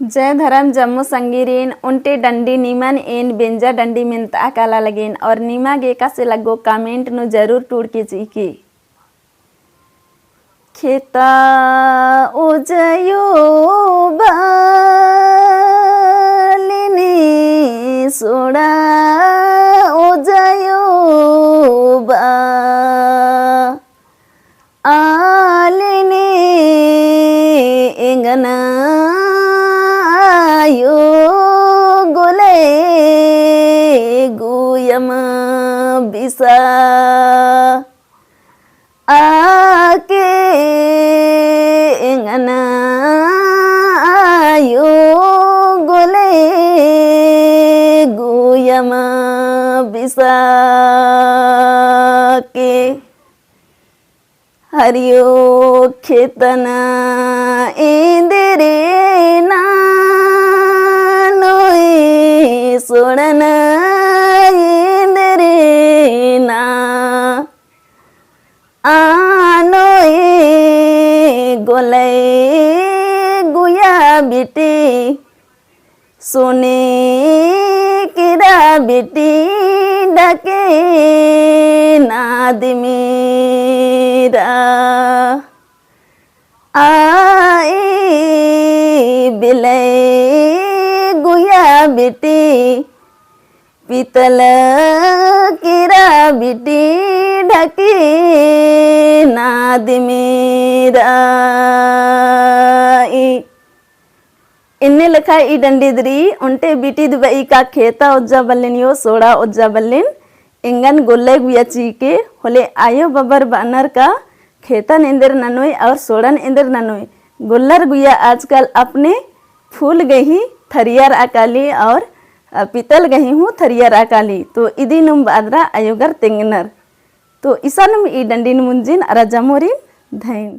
जय धर्म जम्मू संगीरीन उन्टे डंडी नीमन एन बेंजा डंडी मिनता काला लगेन और नीमा गे का से लगो कमेंट नु जरूर टूट के चीकी खेता उजयो बालिनी सोड़ा उजयो बा आलिनी इंगना आयो गोले गुयम बिसा आके इंगना आयो गोले गुयम बिसा के हरियो खेतना इंदिरे नानोए सोड़ना इंदिरे ना आनोए गोले गुया बेटी सोने किरा बेटी डके नाद मेरा आई बिले गुया बेटी पीतल किरा बेटी ढके नाद मेरा इन्ने लिखा ई डंडी दरी उन्टे बीटी दुबई का खेता उज्जा बल्लिन यो सोड़ा उज्जा बल्लिन इंगन गोल्ले गुया चीके होले आयो बबर बानर का खेतन इंदर ननोई और सोड़न इंदर ननोई गुल्लर गुया आजकल अपने फूल गही थरियर अकाली और पीतल गही हूँ थरियर अकाली तो इदी नुम बादरा आयोगर तेंगनर तो ईसा नुम ई डंडी मुंजिन अरा जमोरी धैन।